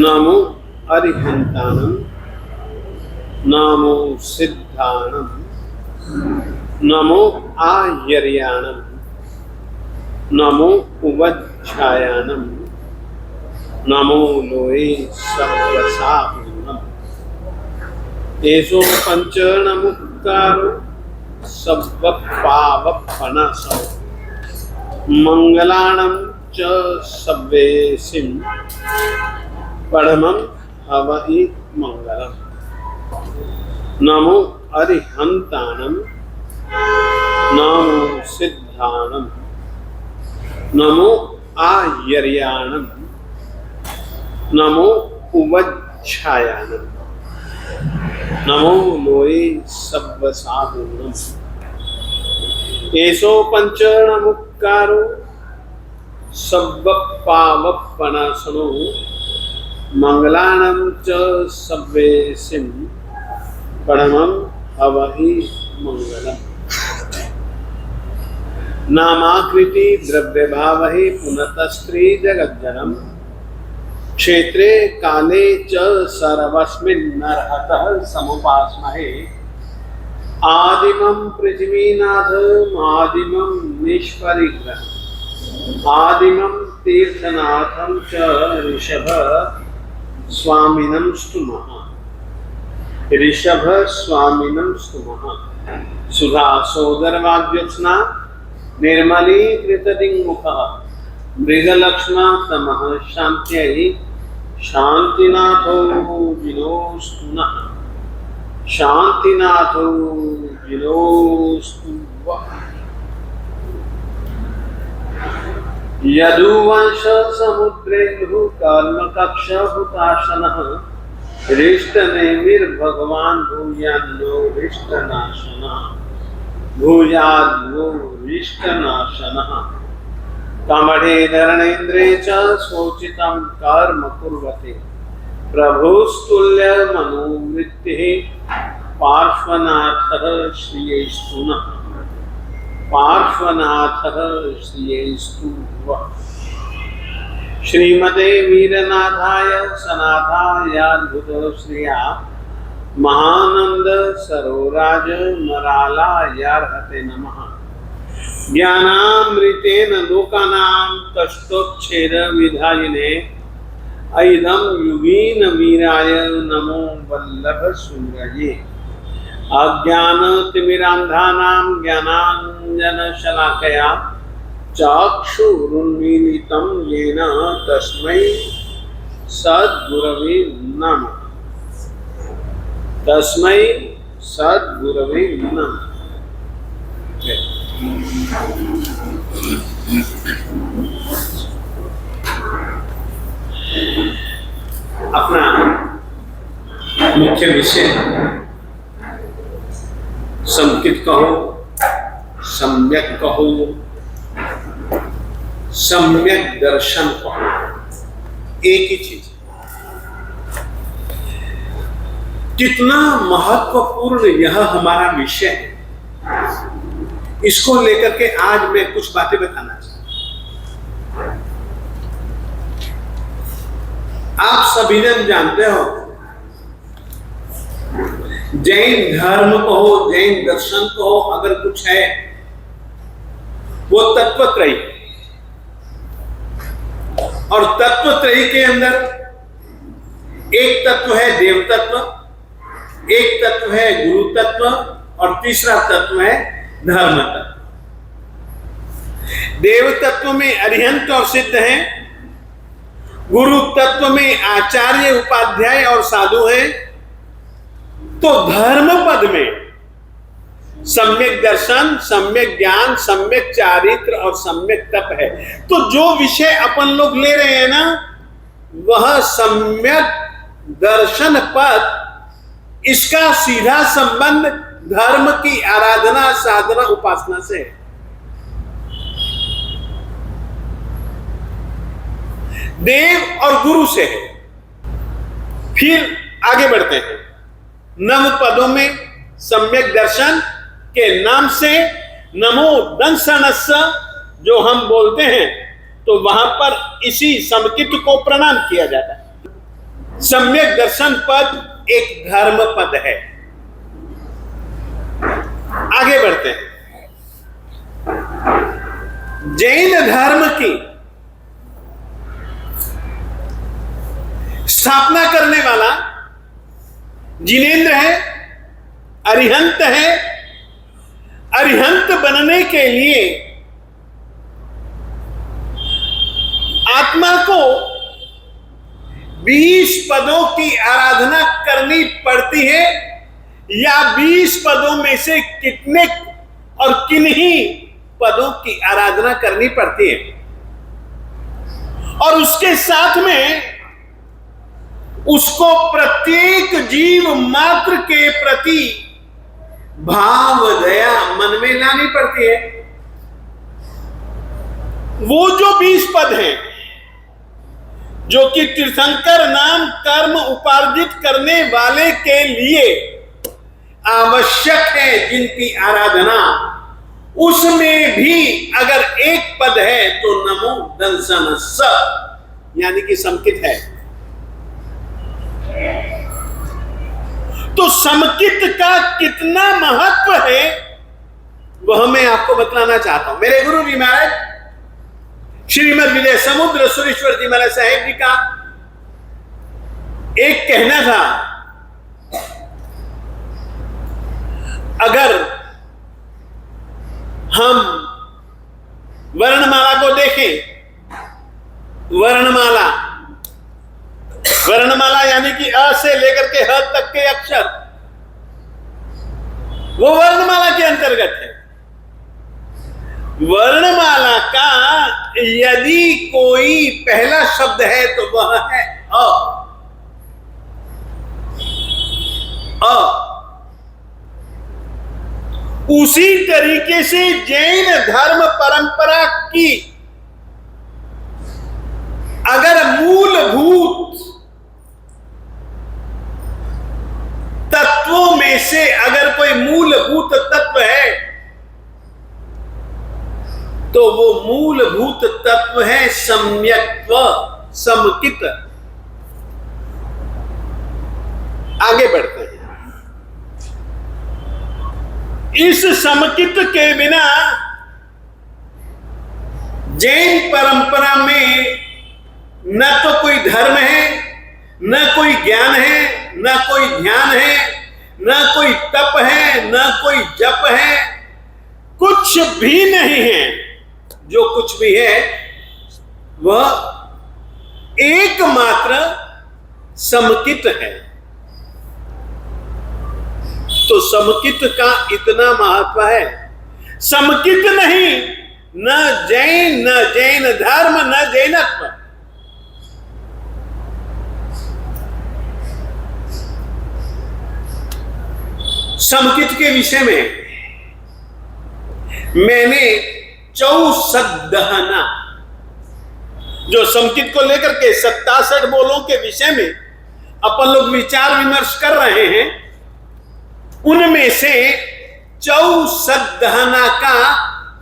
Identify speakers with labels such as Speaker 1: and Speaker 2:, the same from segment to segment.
Speaker 1: नमो अरिहंताणं नमो सिद्धाणं नमो आयर्याणं नमो उवज्झायाणं नमो लोये सप्तसाहूनम् एषो पंचर्णमुक्तारो सब्बपावप्पनासौ मंगलाणं च सब्वेसिं परमं हवहि मंगलम् नमो अरिहंताणं नमो सिद्धाणं नमो आयर्याणं नमो उवज्झायाणं नमो लोये सब्बसाहूनम् एषो पंचर्णमुक्तारो सब्बपावप्पनासनो मंगलाणं च सब्वेसिं परमं हवहि मंगलम् नामाकृति द्रव्यभावहि पुनतस्त्री जगज्जनम् क्षेत्रे काले च सर्वस्मिन्नर्हतः समुपास्महे आदिमं पृथ्वीनाथम् आदिमं निष्परिग्रहम् आदिमं तीर्थनाथं च ऋषभ स्वामिनं स्तुमः ऋषभ स्वामिनं स्तुमः सुधा सोदरवाग्योत्स्ना निर्मलीकृतदिङ्मुखः मृगलक्ष्मा तमः शान्त्यै शान्तिनाथो जिनोस्तु नः शान्तिनाथो जिनोस्तु वः यदुवंश समुद्रेन्दु कर्मकक्ष हुताशनः हृष्टनेमिर्भगवान् भूयान्नो हृष्टनाशनः भूयाद्वो हृष्टनाशनः कमठे धरणेन्द्रे च शोचितं कर्म कुर्वते प्रभुस्तुल्यमनोवृत्तिः पार्श्वनाथः श्रियैस्तु नः पार्श्वनाथः श्रियैस्तु वः श्रीमते वीरनाथाय सनाथायाद्भुत श्रिया महानंद सरोराज मरालायार्हते नमः ज्ञानामृतेन लोकानां कष्टोच्छेद विधायिने ऐदं युगीन वीराय नमो वल्लभ सूरये अज्ञानतिमिरान्धानां ज्ञानाञ्जनशलाकया चक्षुरुन्मीलितं येन तस्मै सद्गुरवे नमः तस्मै सद्गुरवे नमः। अपना मुख्य विषय संकित कहो, सम्यक कहो, सम्यक दर्शन कहो, एक ही चीज। कितना महत्वपूर्ण यह हमारा विषय है, इसको लेकर के आज मैं कुछ बातें बताना चाहता हूं। आप सभी जन जानते हो, जैन धर्म कहो, जैन दर्शन कहो, अगर कुछ है वो तत्वत्रयी, और तत्वत्रयी के अंदर एक तत्व है देव तत्व, एक तत्व है गुरु तत्व, और तीसरा तत्व है धर्म तत्व। देव तत्व में अरिहंत और सिद्ध हैं, गुरु तत्व में आचार्य उपाध्याय और साधु हैं, तो धर्म पद में सम्यक दर्शन, सम्यक ज्ञान, सम्यक चारित्र और सम्यक तप है। तो जो विषय अपन लोग ले रहे हैं ना, वह सम्यक दर्शन पद, इसका सीधा संबंध धर्म की आराधना, साधना, उपासना से है। देव और गुरु से है। फिर आगे बढ़ते हैं। नव पदों में सम्यक दर्शन के नाम से नमो दंसनस्य जो हम बोलते हैं, तो वहां पर इसी समकित को प्रणाम किया जाता है। सम्यक दर्शन पद एक धर्म पद है। आगे बढ़ते हैं। जैन धर्म की स्थापना करने वाला जिनेंद्र है, अरिहंत है। अरिहंत बनने के लिए आत्मा को 20 पदों की आराधना करनी पड़ती है, या 20 पदों में से कितने और किन्हीं पदों की आराधना करनी पड़ती है। और उसके साथ में उसको प्रत्येक जीव मात्र के प्रति भाव दया मन में लानी पड़ती है। वो जो 20 पद हैं जो कि तीर्थंकर नाम कर्म उपार्जित करने वाले के लिए आवश्यक है, जिनकी आराधना, उसमें भी अगर एक पद है तो नमो दंसन स यानी कि समकित है। तो समकित का कितना महत्व है वह मैं आपको बतलाना चाहता हूं। मेरे गुरु जी महाराज श्रीमद विजय समुद्र सुरेश्वर जी महाराज साहेब जी का एक कहना था, अगर हम वर्णमाला को देखें, वर्णमाला यानी कि अ से लेकर के ह तक के अक्षर, वो वर्णमाला के अंतर्गत है। वर्णमाला का यदि कोई पहला शब्द है तो वह है अ। उसी तरीके से जैन धर्म परंपरा की अगर मूलभूत तत्वों में से अगर कोई मूलभूत तत्व है तो वो मूलभूत तत्व है सम्यक्त्व, समकित। आगे बढ़ते हैं। इस समकित के बिना जैन परंपरा में न तो कोई धर्म है, न कोई ज्ञान है, न कोई ध्यान है, न कोई तप है, न कोई जप है, कुछ भी नहीं है। जो कुछ भी है वह एकमात्र समकित है। तो समकित का इतना महत्व है। समकित नहीं, न जैन धर्म, न जैनत्व। समकित के विषय में मैंने चौसदहना, जो समकित को लेकर के 67 बोलों के विषय में अपन लोग विचार विमर्श कर रहे हैं, उनमें से चौसदहना का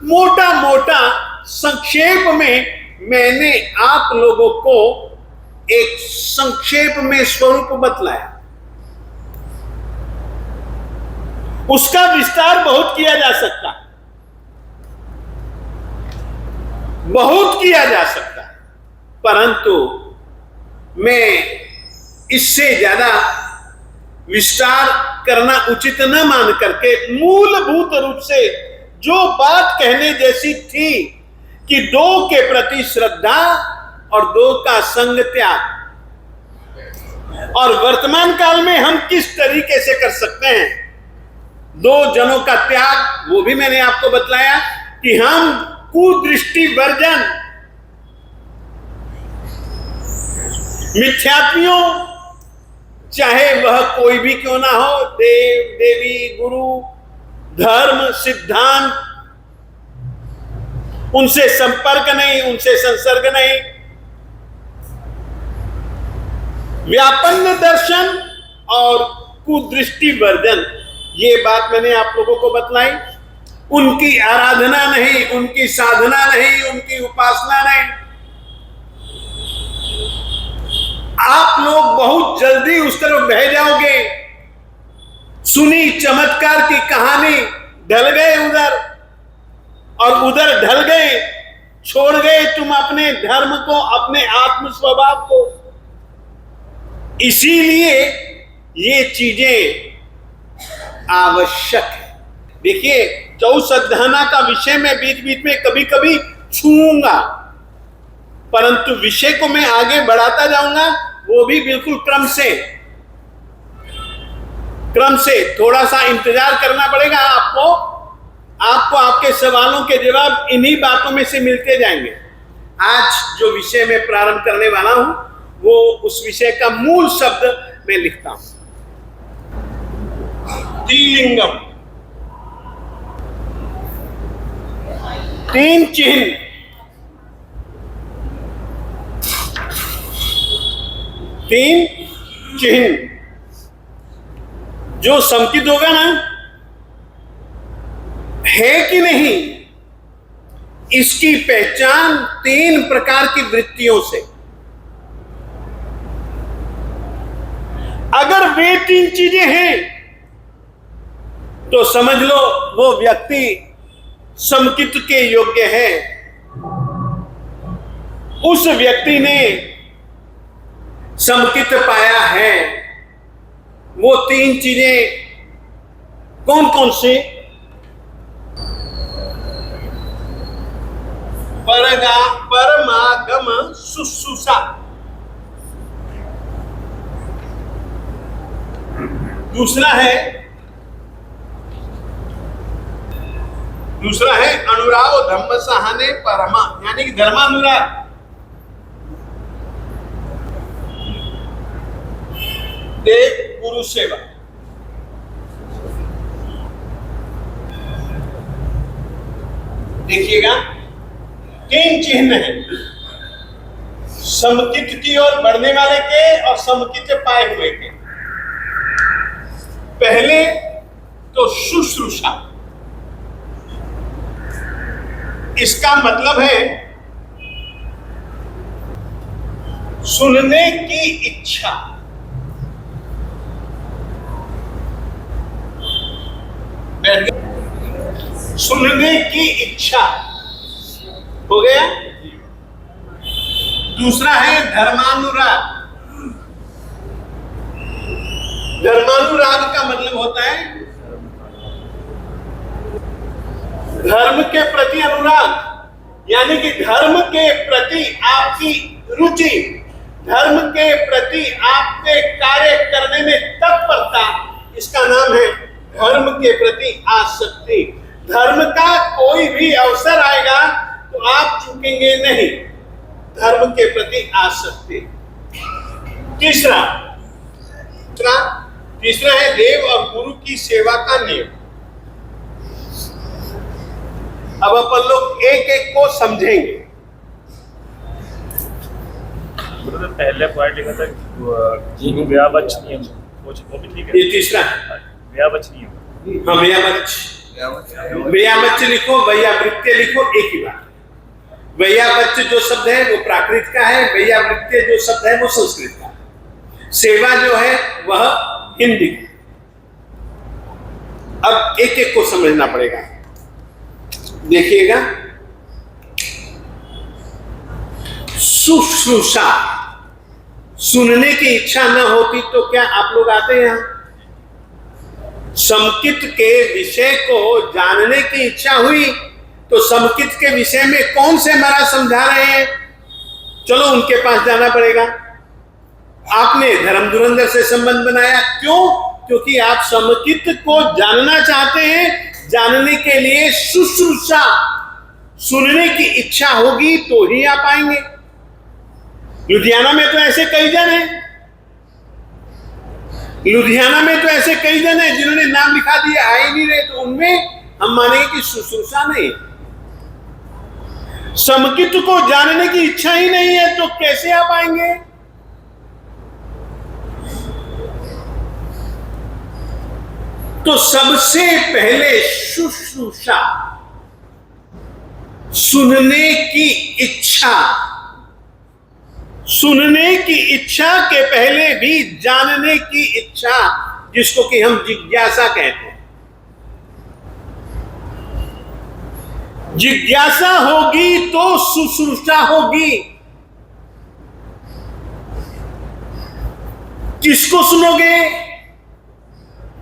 Speaker 1: मोटा मोटा संक्षेप में मैंने आप लोगों को एक संक्षेप में स्वरूप बतलाया। उसका विस्तार बहुत किया जा सकता है, बहुत किया जा सकता है, परंतु मैं इससे ज्यादा विस्तार करना उचित न मान करके मूलभूत रूप से जो बात कहने जैसी थी कि दो के प्रति श्रद्धा और दो का संग त्याग, और वर्तमान काल में हम किस तरीके से कर सकते हैं दो जनों का त्याग, वो भी मैंने आपको बतलाया कि हम कुदृष्टि वर्जन, मिथ्यात्वियों चाहे वह कोई भी क्यों ना हो, देव देवी गुरु धर्म सिद्धांत, उनसे संपर्क नहीं, उनसे संसर्ग नहीं। व्यापन्न दर्शन और कुदृष्टि वर्जन, ये बात मैंने आप लोगों को बतलाई। उनकी आराधना नहीं, उनकी साधना नहीं, उनकी उपासना नहीं। आप लोग बहुत जल्दी उस तरफ बह जाओगे। सुनी चमत्कार की कहानी, ढल गए उधर, और उधर ढल गए, छोड़ गए तुम अपने धर्म को, अपने आत्म स्वभाव को। इसीलिए ये चीजें आवश्यक है। देखिए, चौसद्धाना का विषय मैं बीच बीच में कभी कभी छूऊंगा, परंतु विषय को मैं आगे बढ़ाता जाऊंगा, वो भी बिल्कुल क्रम से। थोड़ा सा इंतजार करना पड़ेगा आपको आपके सवालों के जवाब इन्हीं बातों में से मिलते जाएंगे। आज जो विषय मैं प्रारंभ करने वाला हूं, वो उस विषय का मूल शब्द मैं लिखता हूं। त्रिलिंगम, तीन चिन्ह। तीन चिन्ह जो संकित होगा ना, है कि नहीं, इसकी पहचान तीन प्रकार की वृत्तियों से। अगर वे तीन चीजें हैं तो समझ लो वो व्यक्ति समकित के योग्य है। उस व्यक्ति ने समकित पाया है। वो तीन चीजें कौन कौन से? परमागम शुश्रूषा, दूसरा है अनुराग धम्म सहाने परमा, यानी कि धर्मानुराग। देव गुरु सेवा। देखिएगा, तीन चिन्ह हैं समकित की ओर बढ़ने वाले के और समकित पाए हुए के। पहले तो शुश्रूषा, इसका मतलब है सुनने की इच्छा। सुनने की इच्छा हो गया। दूसरा है धर्मानुराग। धर्मानुराग का मतलब होता है धर्म के प्रति अनुराग, यानी कि धर्म के प्रति आपकी रुचि, धर्म के प्रति आपके कार्य करने में तत्परता, इसका नाम है धर्म के प्रति आसक्ति। धर्म का कोई भी अवसर आएगा तो आप चूकेंगे नहीं, धर्म के प्रति आसक्ति। तीसरा है देव और गुरु की सेवा का नियम। अब अपन लोग एक एक को समझेंगे।
Speaker 2: पहले पॉइंट लिखा था व्यावच नियम, वो भी ठीक है।
Speaker 1: ये तीसरा है
Speaker 2: व्यावच नियम।
Speaker 1: हाँ, व्यावच लिखो, व्यावृत्य लिखो, एक ही बात। व्यावच जो शब्द है वो प्राकृत का है, व्यावृत्य जो शब्द है वो संस्कृत का है, सेवा जो है वह हिंदी की। अब एक एक को समझना पड़ेगा। देखिएगा, शुश्रूषा, सुनने की इच्छा न होती तो क्या आप लोग आते यहां? समकित के विषय को जानने की इच्छा हुई तो समकित के विषय में कौन से महाराज समझा रहे हैं, चलो उनके पास जाना पड़ेगा। आपने धर्म धुरंधर से संबंध बनाया, क्यों? क्योंकि आप समकित को जानना चाहते हैं। जानने के लिए शुश्रूषा, सुनने की इच्छा होगी तो ही आप आएंगे। लुधियाना में तो ऐसे कई जन हैं, लुधियाना में तो ऐसे कई जन हैं जिन्होंने नाम लिखा दिया, आ ही नहीं रहे, तो उनमें हम मानेंगे कि शुश्रूषा नहीं। समकित को जानने की इच्छा ही नहीं है तो कैसे आप आएंगे? तो सबसे पहले शुश्रूषा, सुनने की इच्छा, सुनने की इच्छा के पहले भी जानने की इच्छा, जिसको कि हम जिज्ञासा कहते हैं। जिज्ञासा होगी तो शुश्रूषा होगी। किसको सुनोगे?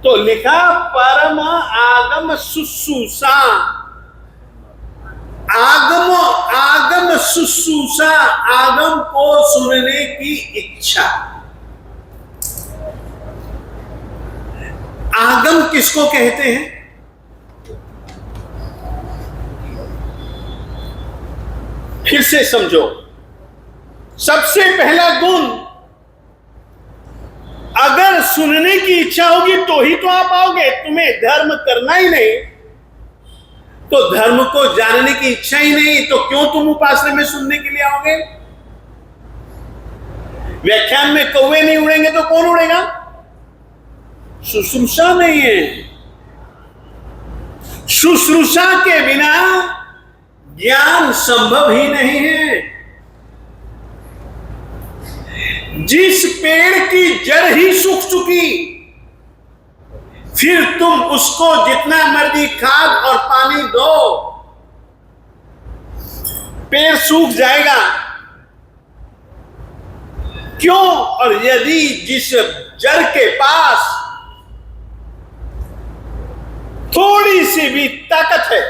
Speaker 1: तो लिखा परम आगम शुश्रूषा। आगम शुश्रूषा, आगम को सुनने की इच्छा। आगम किसको कहते हैं? फिर से समझो। सबसे पहला गुण, अगर सुनने की इच्छा होगी तो ही तो आप आओगे। तुम्हें धर्म करना ही नहीं तो धर्म को जानने की इच्छा ही नहीं, तो क्यों तुम उपासना में सुनने के लिए आओगे? व्याख्यान में कौवे नहीं उड़ेंगे तो कौन उड़ेगा? शुश्रूषा नहीं है। शुश्रूषा के बिना ज्ञान संभव ही नहीं है। जिस पेड़ की जड़ ही सूख चुकी, फिर तुम उसको जितना मर्जी खाद और पानी दो, पेड़ सूख जाएगा। क्यों? और यदि जिस जड़ के पास थोड़ी सी भी ताकत है,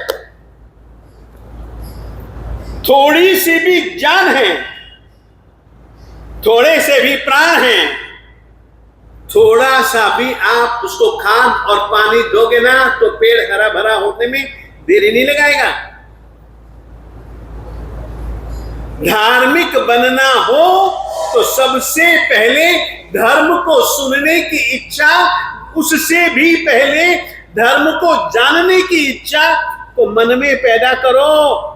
Speaker 1: थोड़ी सी भी जान है, थोड़े से भी प्राण हैं, थोड़ा सा भी आप उसको खाद और पानी दोगे ना, तो पेड़ हरा भरा होने में देरी नहीं लगाएगा। धार्मिक बनना हो तो सबसे पहले धर्म को सुनने की इच्छा, उससे भी पहले धर्म को जानने की इच्छा को मन में पैदा करो।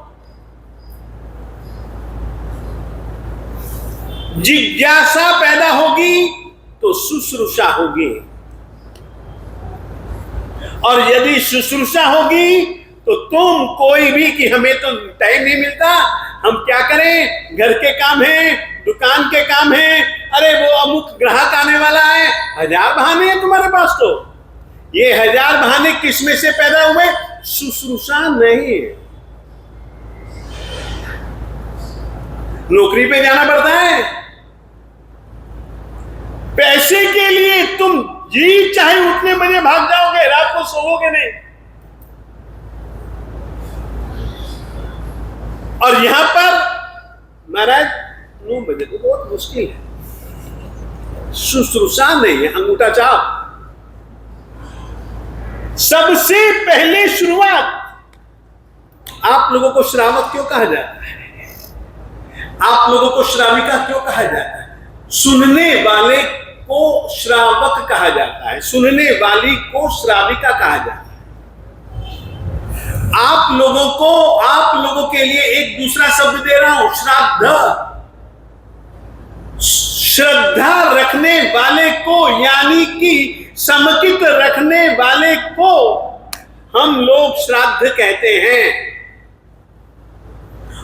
Speaker 1: जिज्ञासा पैदा होगी तो शुश्रूषा होगी, और यदि शुश्रूषा होगी तो तुम कोई भी कि हमें तो टाइम नहीं मिलता, हम क्या करें, घर के काम है, दुकान के काम है, अरे वो अमुक ग्राहक आने वाला है, 1000 बहाने हैं तुम्हारे पास। तो ये 1000 बहाने किस में से पैदा हुए? शुश्रूषा नहीं। नौकरी पे जाना पड़ता है, पैसे के लिए तुम जी चाहे उतने बजे भाग जाओगे, रात को सोओगे नहीं। और यहां पर महाराज 9 बजे तो बहुत मुश्किल है। शुश्रूषा नहीं है, अंगूठा चाप। सबसे पहले शुरुआत, आप लोगों को श्रावक क्यों कहा जाता है? आप लोगों को श्राविका क्यों कहा जाता है? सुनने वाले को श्रावक कहा जाता है, सुनने वाली को श्राविका कहा जाता है। आप लोगों के लिए एक दूसरा शब्द दे रहा हूं, श्राद्ध। श्रद्धा रखने वाले को, यानी कि समुचित रखने वाले को हम लोग श्राद्ध कहते हैं।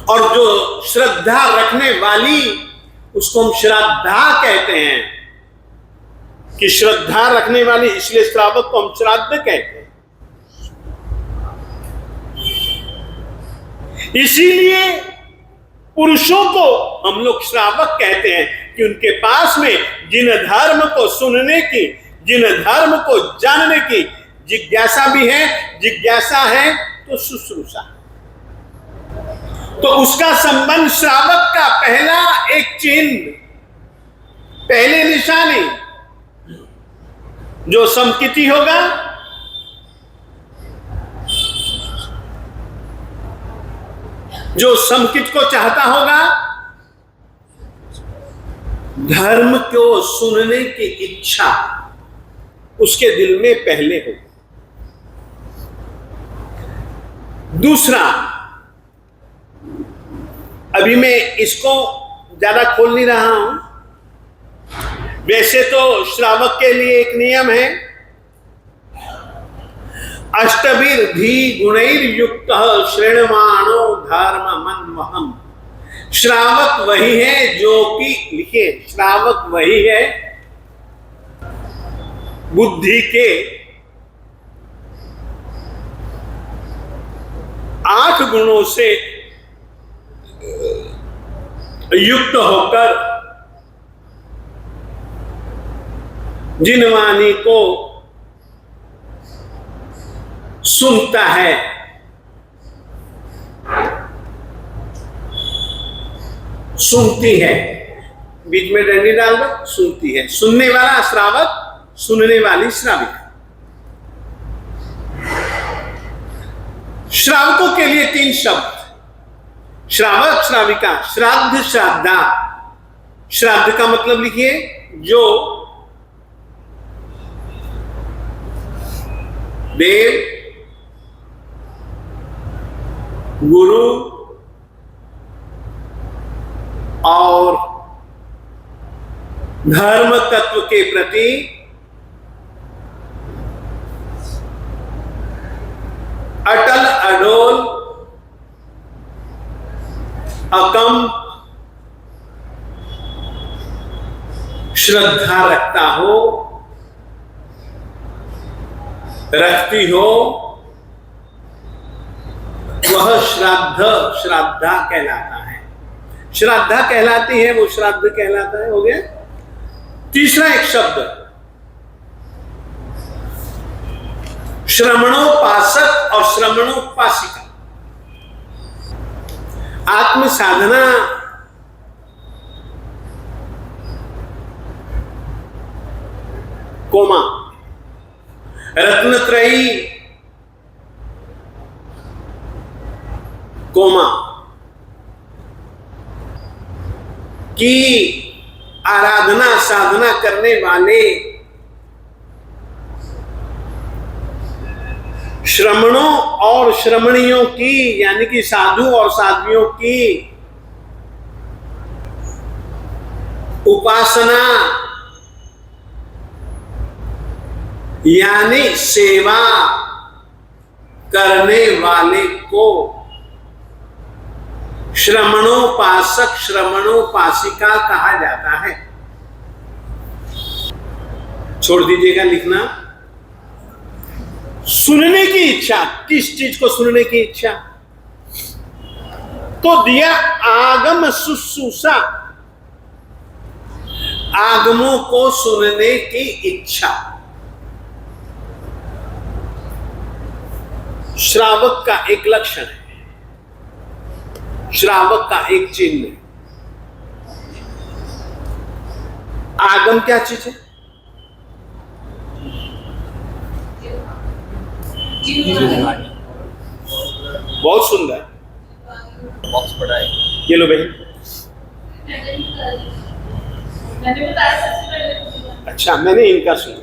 Speaker 1: और जो श्रद्धा रखने वाली, उसको हम श्राद्धा कहते हैं। कि श्रद्धा रखने वाली, इसलिए श्रावक को हम श्राद्ध कहते हैं। इसीलिए पुरुषों को हम लोग श्रावक कहते हैं कि उनके पास में जिन धर्म को सुनने की, जिन धर्म को जानने की जिज्ञासा भी है, जिज्ञासा है तो शुश्रूषा। तो उसका संबंध श्रावक का पहला एक चिन्ह, पहले निशानी जो समकिति होगा, जो समकित को चाहता होगा, धर्म को सुनने की इच्छा उसके दिल में पहले हो। दूसरा, अभी मैं इसको ज्यादा खोल नहीं रहा हूं। वैसे तो श्रावक के लिए एक नियम है, अष्टभिर्धि गुणैर्युक्तः श्रेणमाणो धर्म मनवहम्। श्रावक वही है जो कि, लिखिए, श्रावक वही है बुद्धि के 8 गुणों से युक्त होकर जिन वाणी को सुनता है, सुनती है, बीच में डंडी डाल दो, सुनती है। सुनने वाला श्रावक, सुनने वाली श्राविका। श्रावकों के लिए 3 शब्द, श्रावक, श्राविका, श्राद्ध, श्राद्धा। श्राद्ध का मतलब लिखिए जो देव, गुरु और धर्म तत्व के प्रति अटल, अडोल, अकम श्रद्धा रखता हो, रखती हो, वह श्राद्ध, श्राद्धा कहलाता है। श्राद्धा कहलाती है, वो श्राद्ध कहलाता है। हो गया। तीसरा एक शब्द, श्रमणोपासक और श्रमणोपासिका। आत्म साधना कोमा, रत्नत्रयी कोमा की आराधना साधना करने वाले श्रमणों और श्रमणियों की, यानी कि साधु और साध्वियों की उपासना यानी सेवा करने वाले को श्रमणोपासक, श्रमणोपासिका कहा जाता है। छोड़ दीजिएगा लिखना। सुनने की इच्छा, किस चीज को सुनने की इच्छा? तो दिया आगम शुश्रूषा, आगमों को सुनने की इच्छा। श्रावक का एक लक्षण है, श्रावक का एक चिन्ह है। आगम क्या चीज है? बहुत सुंदर,
Speaker 2: बॉक्स पड़ा है।
Speaker 1: ये लो बहन। अच्छा, मैंने इनका सुना।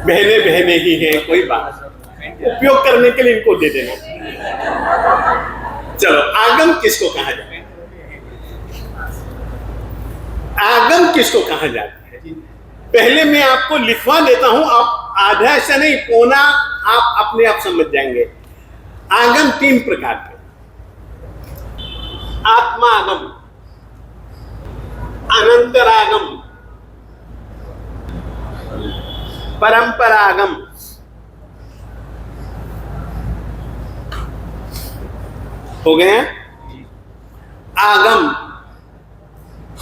Speaker 1: बहने बहने ही हैं, कोई बात, उपयोग करने के लिए इनको दे देना। चलो, आगम किसको कहा जाता है? आगम किसको कहा जाता है? पहले मैं आपको लिखवा देता हूं, आप आधा ऐसा नहीं, पौना आप अपने आप समझ जाएंगे। आगम 3 प्रकार के, आत्मा आगम, अनंतरागम, परंपरागम। हो गए हैं? आगम,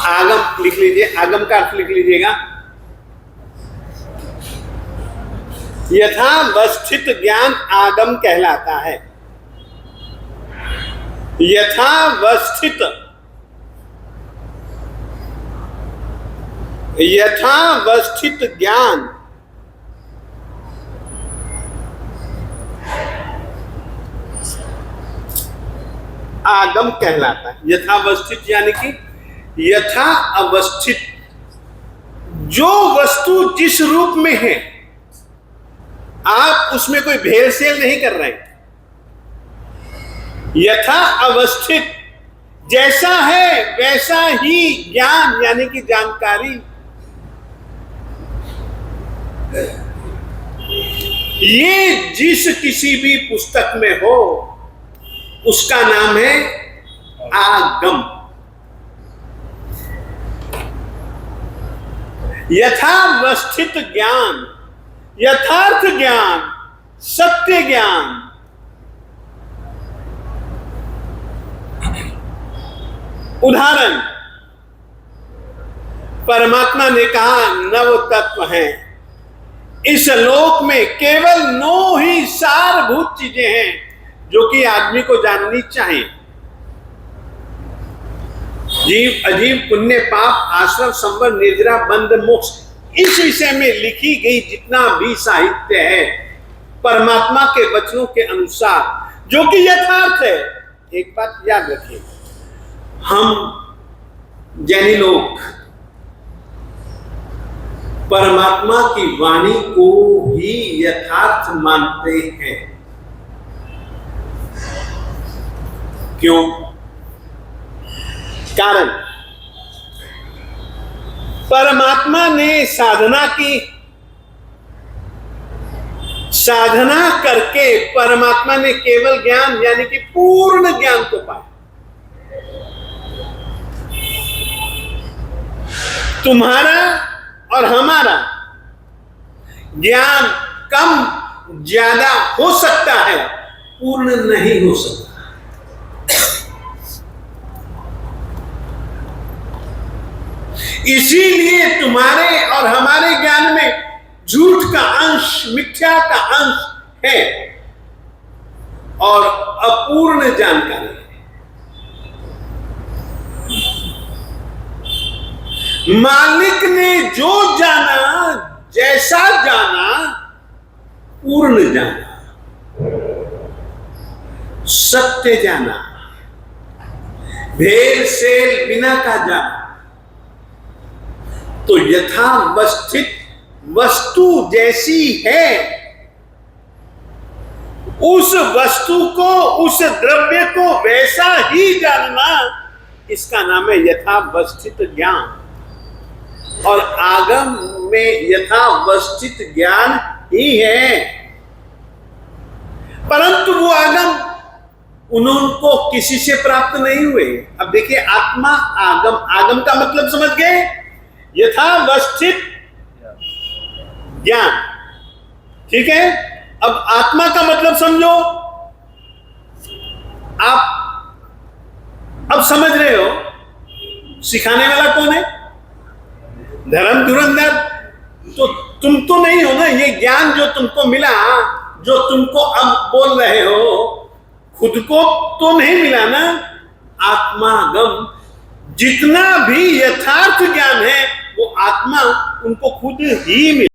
Speaker 1: आगम लिख लीजिए, आगम का अर्थ लिख लीजिएगा। यथावस्थित ज्ञान आगम कहलाता है। यथावस्थित, यथावस्थित ज्ञान आगम कहलाता है। यथावस्थित यानी कि यथा अवस्थित, जो वस्तु जिस रूप में है, आप उसमें कोई भेलसेल नहीं कर रहे। यथा अवस्थित, जैसा है वैसा ही ज्ञान यानी कि जानकारी। ये जिस किसी भी पुस्तक में हो, उसका नाम है आगम। यथावस्थित ज्ञान, यथार्थ ज्ञान, सत्य ज्ञान, उदाहरण परमात्मा ने कहा 9 तत्व हैं। इस लोक में केवल 9 ही सारभूत चीजें हैं जो कि आदमी को जाननी चाहिए। जीव अजीव, पुण्य पाप, आश्रम, संवर, निर्जरा, बंध, मोक्ष, इस विषय में लिखी गई जितना भी साहित्य है परमात्मा के वचनों के अनुसार, जो कि यथार्थ है। एक बात याद रखिए, हम जैनी लोग परमात्मा की वाणी को ही यथार्थ मानते हैं। क्यों? कारण परमात्मा ने साधना की, साधना करके परमात्मा ने केवल ज्ञान यानी कि पूर्ण ज्ञान को पाया। तुम्हारा और हमारा ज्ञान कम ज्यादा हो सकता है, पूर्ण नहीं हो सकता। इसीलिए तुम्हारे और हमारे ज्ञान में झूठ का अंश, मिथ्या का अंश है और अपूर्ण जानकारी है। मालिक ने जो जाना, जैसा जाना, पूर्ण जाना, सत्य जाना, भेद सेल बिना का जाना। तो यथावस्थित वस्तु जैसी है, उस वस्तु को, उस द्रव्य को वैसा ही जानना, इसका नाम है यथावस्थित ज्ञान। और आगम में यथावस्थित ज्ञान ही है, परंतु वो आगम उनको किसी से प्राप्त नहीं हुए। अब देखिए, आत्मा आगम, आगम का मतलब समझ गए? यथावस्थित ज्ञान, ठीक है। अब आत्मा का मतलब समझो। आप अब समझ रहे हो सिखाने वाला कौन है? धर्म धुरंधर तो तुम तो नहीं हो ना। ये ज्ञान जो तुमको मिला, जो तुमको अब बोल रहे हो, खुद को तो नहीं मिला ना। आत्मागम, जितना भी यथार्थ ज्ञान है वो आत्मा उनको खुद ही मिला।